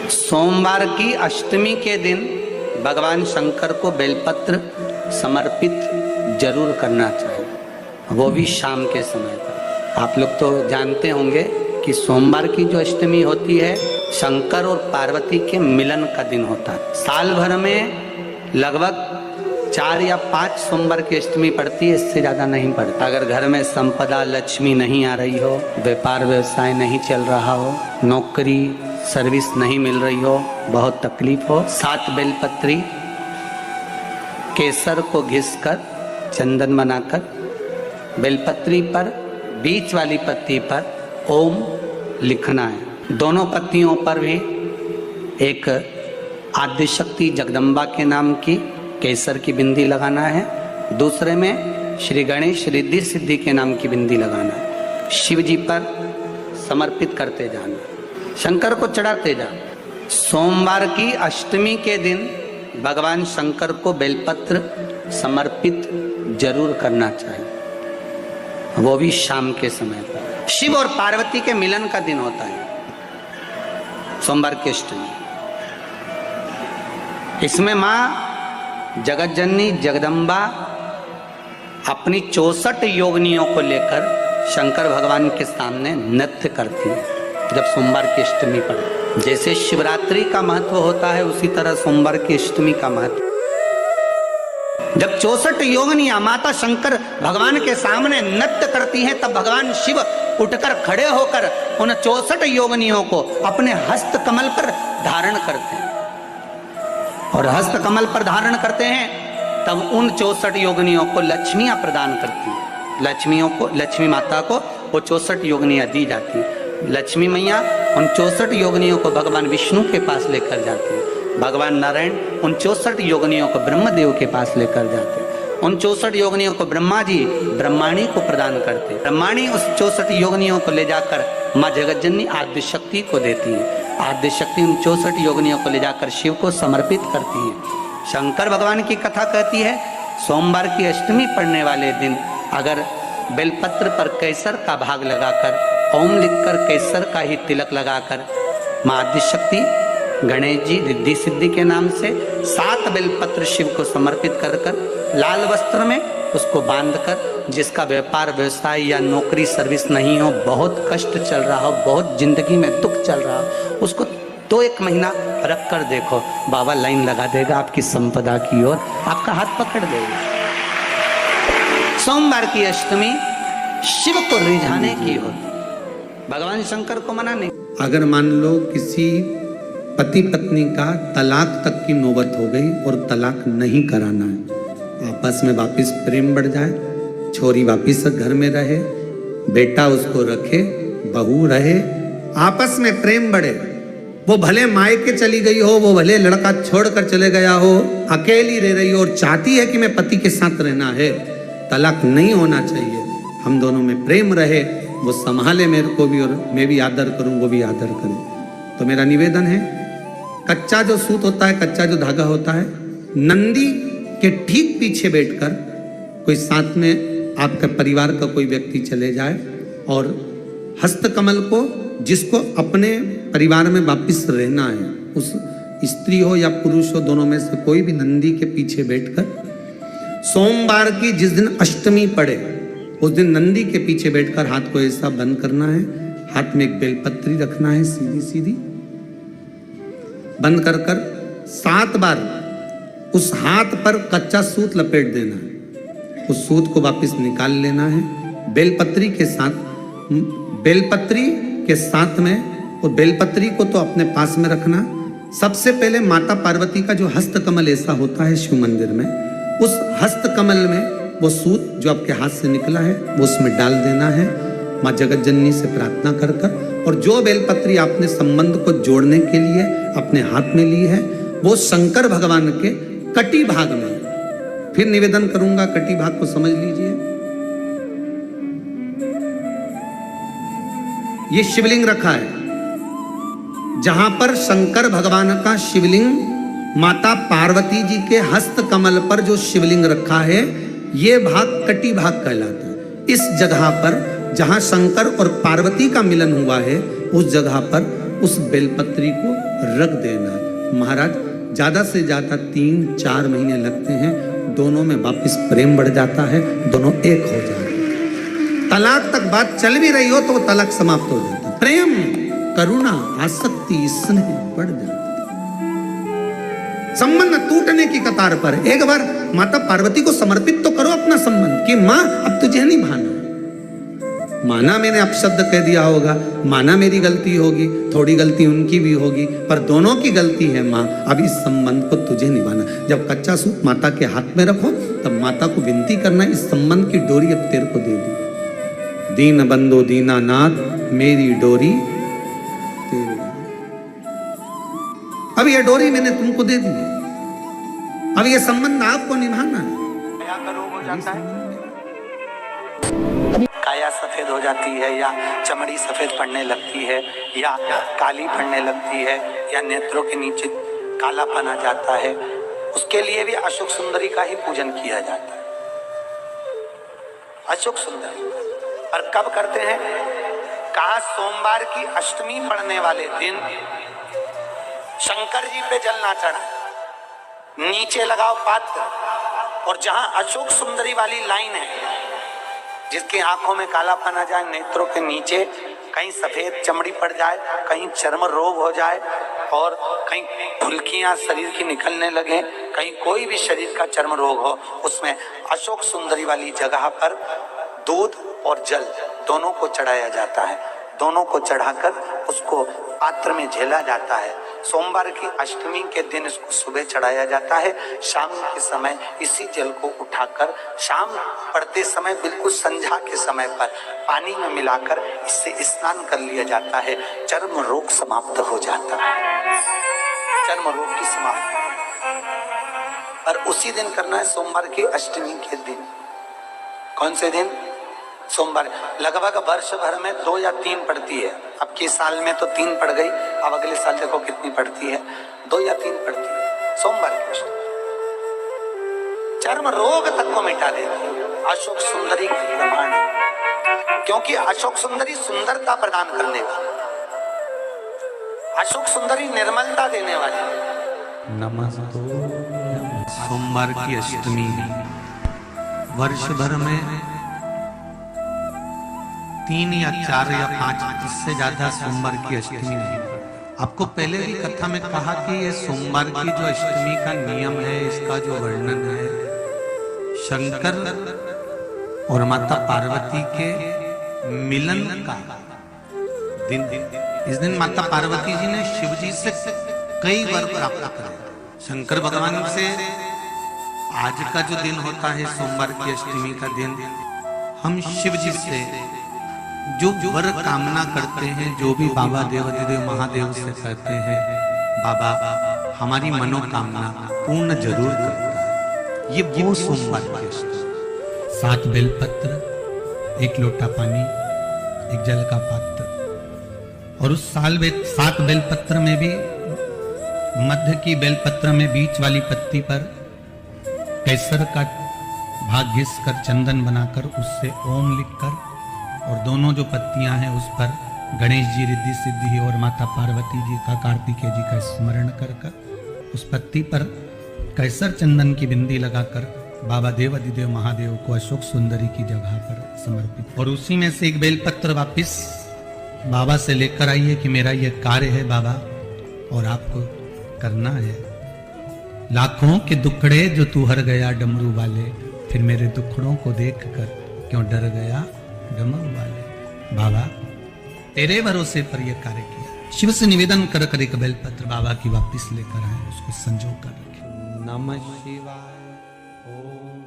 सोमवार की अष्टमी के दिन भगवान शंकर को बेलपत्र समर्पित जरूर करना चाहिए, वो भी शाम के समय पर। आप लोग तो जानते होंगे कि सोमवार की जो अष्टमी होती है शंकर और पार्वती के मिलन का दिन होता है। साल भर में लगभग 4 या 5 सोमवार की अष्टमी पड़ती है, इससे ज्यादा नहीं पड़ती। अगर घर में संपदा लक्ष्मी नहीं आ रही हो, व्यापार व्यवसाय नहीं चल रहा हो, नौकरी सर्विस नहीं मिल रही हो, बहुत तकलीफ हो, 7 बेलपत्री केसर को घिसकर चंदन बनाकर बेलपत्री पर बीच वाली पत्ती पर ओम लिखना है। दोनों पत्तियों पर भी एक आदिशक्ति जगदम्बा के नाम की केसर की बिंदी लगाना है, दूसरे में श्री गणेश रिद्धि सिद्धि के नाम की बिंदी लगाना है। शिव जी पर समर्पित करते जाना, शंकर को चढ़ाते जाना। सोमवार की अष्टमी के दिन भगवान शंकर को बेलपत्र समर्पित जरूर करना चाहिए, वो भी शाम के समय पर। शिव और पार्वती के मिलन का दिन होता है सोमवार की अष्टमी। इसमें मां जगत जननी जगदम्बा अपनी 64 योगिनियों को लेकर शंकर भगवान के सामने नृत्य करती है जब सोमवार की अष्टमी पड़े। जैसे शिवरात्रि का महत्व होता है उसी तरह सोमवार की अष्टमी का महत्व। जब 64 योगिनियां माता शंकर भगवान के सामने नृत्य करती हैं तब भगवान शिव उठकर खड़े होकर उन 64 योगिनियों को अपने हस्त कमल पर धारण करते हैं, और हस्त कमल पर धारण करते हैं तब उन 64 योगिनियों को लक्ष्मियां प्रदान करती हैं। लक्ष्मियों को, लक्ष्मी माता को वो 64 योगिनियां दी जाती हैं। लक्ष्मी मैया उन 64 योगिनियों को भगवान विष्णु के पास लेकर जाते हैं, भगवान नारायण उन 64 योगिनियों को ब्रह्मदेव के पास लेकर जाते हैं। उन 64 योगिनियों को ब्रह्मा जी ब्रह्माणी को प्रदान करते हैं। ब्रह्माणी उस 64 योगिनियों को ले जाकर माँ जगतजननी आद्य शक्ति को देती है। आद्य शक्ति उन 64 योगिनियों को ले जाकर शिव को समर्पित करती है। शंकर भगवान की कथा कहती है सोमवार की अष्टमी पड़ने वाले दिन अगर बेलपत्र पर केसर का भाग लगाकर ओम लिखकर केसर का ही तिलक लगाकर माँ आद्य शक्ति गणेश जी रिद्धि सिद्धि के नाम से 7 बेलपत्र शिव को समर्पित कर कर लाल वस्त्र में उसको बांधकर, जिसका व्यापार व्यवसाय या नौकरी सर्विस नहीं हो, बहुत कष्ट चल रहा हो, बहुत जिंदगी में दुख चल रहा हो, उसको 2-1 महीना रख कर देखो, बाबा लाइन लगा देगा आपकी संपदा की ओर, आपका हाथ पकड़ देगा। सोमवार की अष्टमी शिव को रिझाने की होती, भगवान शंकर को मनाने। अगर मान लो किसी पति पत्नी का तलाक तक की नौबत हो गई और तलाक नहीं कराना है, आपस में वापिस प्रेम बढ़ जाए, छोरी वापिस घर में रहे, बेटा उसको रखे, बहू रहे, आपस में प्रेम बढ़े, वो भले मायके चली गई हो, वो भले लड़का छोड़कर चले गया हो, अकेली रह रही हो और चाहती है कि मैं पति के साथ रहना है, तलाक नहीं होना चाहिए। हम दोनों में प्रेम रहे, वो संभाले मेरे को भी और मैं भी आदर करूं, वो भी आदर करे। तो मेरा निवेदन है, कच्चा जो सूत होता है, कच्चा जो धागा होता है, नंदी के ठीक पीछे बैठकर कोई साथ में आपका परिवार का कोई व्यक्ति चले जाए और हस्तकमल को, जिसको अपने परिवार में वापिस रहना है, उस स्त्री हो या पुरुष हो, दोनों में से कोई भी नंदी के पीछे बैठकर सोमवार की जिस दिन अष्टमी पड़े उस दिन नंदी के पीछे बैठकर हाथ को ऐसा बंद करना है, हाथ में एक बेलपत्री रखना है, सीधी सीधी बंद कर कर 7 बार उस हाथ पर कच्चा सूत लपेट देना है, उस सूत को वापस निकाल लेना है। बेलपत्री के साथ में, और बेलपत्री को तो अपने पास में रखना। सबसे पहले माता पार्वती का जो हस्तकमल ऐसा होता है शिव मंदिर में, उस हस्तकमल में वो सूत जो आपके हाथ से निकला है वो उसमें डाल देना है, माँ जगत जननी से प्रार्थना कर कर। और जो बेलपत्री आपने संबंध को जोड़ने के लिए अपने हाथ में ली है वो शंकर भगवान के कटी भाग में, फिर निवेदन करूंगा कटी भाग को समझ लीजिए। ये शिवलिंग रखा है, जहां पर शंकर भगवान का शिवलिंग, माता पार्वती जी के हस्त कमल पर जो शिवलिंग रखा है, ये भाग कटी भाग कहलाता है। इस जगह पर जहां शंकर और पार्वती का मिलन हुआ है, उस जगह पर उस बेलपत्री को रख देना। महाराज ज्यादा से ज्यादा 3-4 महीने लगते हैं, दोनों में वापस प्रेम बढ़ जाता है, दोनों एक हो जाते हैं। तलाक तक बात चल भी रही हो तो वो तलाक समाप्त हो जाता है। प्रेम, करुणा, आसक्ति, स्नेह बढ़ जाता है। संबंध टूटने की कतार पर एक बार माता पार्वती को समर्पित तो करो अपना संबंध कि मां अब तुझे नहीं भाना। माना मैंने अपशब्द कह दिया होगा, माना मेरी गलती होगी, थोड़ी गलती उनकी भी होगी, पर दोनों की गलती है मां, अब इस संबंध को तुझे निभाना। जब कच्चा सूत माता के हाथ में रखो तब माता को विनती करना, इस संबंध की डोरी अब तेरे को दे दी। दीन बंधो दीनानाथ मेरी डोरी तेरी। अब ये डोरी मैंने तुमको दे दी, अब ये संबंध आपको निभाना है। हो जाता है, काया सफेद हो जाती है, या चमड़ी सफेद पड़ने लगती है, या काली पड़ने लगती है, या नेत्रों के नीचे कालापन आ जाता है, उसके लिए भी अशोक सुंदरी का ही पूजन किया जाता है। अशोक सुंदरी और कब करते हैं? कहा सोमवार की अष्टमी पड़ने वाले दिन शंकर जी पे जल ना चढ़ा, नीचे लगाओ पात्र, और जहां अशोक सुंदरी वाली लाइन है, जिसकी आंखों में कालापन आ जाए, नेत्रों के नीचे कहीं सफेद चमड़ी पड़ जाए, कहीं चर्म रोग हो जाए, और कहीं फुल्कियां शरीर की निकलने लगे, कहीं कोई भी शरीर का चर्म रोग हो, उसमें अशोक सुंदरी वाली जगह पर दूध और जल दोनों को चढ़ाया जाता है। दोनों को चढ़ाकर उसको पात्र में झेला जाता है। सोमवार की अष्टमी के दिन इसको सुबह चढ़ाया जाता है, शाम के समय इसी जल को उठाकर शाम पड़ते समय बिल्कुल संध्या के समय पर पानी में मिलाकर इससे स्नान कर लिया जाता है। चर्म रोग समाप्त हो जाता है, चर्म रोग की समाप्ति। और उसी दिन करना है, सोमवार की अष्टमी के दिन। कौन से दिन? सोमवार। लगभग वर्ष भर में 2 या 3 पड़ती है। अब के साल में तो 3 पड़ गई, अब अगले साल देखो कितनी पड़ती है, 2 या 3 पड़ती है सोमवार की। चर्म रोग तक को मिटा देती है अशोक सुंदरी की प्रमाण, क्योंकि अशोक सुंदरी सुंदरता प्रदान करने वाली, अशोक सुंदरी निर्मलता देने वाली। नमस्ते। सोमवार की अष्टमी वर्ष भर में 3 या 4 या 5, इससे ज्यादा सोमवार की अष्टमी नहीं। आपको पहले भी कथा में कहा कि ये सोमवार की जो अष्टमी का नियम है, इसका जो वर्णन है, शंकर और माता पार्वती के मिलन का दिन। इस दिन माता पार्वती जी ने शिव जी से कई वर प्राप्त करे। शंकर भगवान से आज का जो दिन होता है सोमवार की अष्टमी का दिन, हम शिव जी से जो वर कामना करते हैं, जो भी बाबा देवाधिदेव महादेव से कहते हैं, बाबा हमारी मनोकामना पूर्ण जरूर करता है। ये वो सोमवार की अष्टमी। 7 बेलपत्र, 1 लोटा पानी, 1 जल का पात्र, और उस 7 बेलपत्र में भी मध्य की बेलपत्र में बीच वाली पत्ती पर केसर का भाग घिस कर चंदन बनाकर उससे ओम लिखकर, और दोनों जो पत्तियां हैं उस पर गणेश जी, रिद्धि सिद्धि और माता पार्वती जी का, कार्तिकेय जी का स्मरण कर कर उस पत्ती पर केसर चंदन की बिंदी लगाकर बाबा देवाधिदेव महादेव को अशोक सुंदरी की जगह पर समर्पित, और उसी में से 1 बेलपत्र वापिस बाबा से लेकर आइए कि मेरा यह कार्य है बाबा और आपको करना है। लाखों के दुखड़े जो तू हर गया डमरू वाले, फिर मेरे दुखड़ों को देख कर क्यों डर गया डमरू वाले। बाबा तेरे भरोसे पर यह कार्य किया। शिव से निवेदन कर कर 1 बेलपत्र बाबा की वापिस लेकर आए, उसको संजो कर रखे। नमः शिवाय। ओम।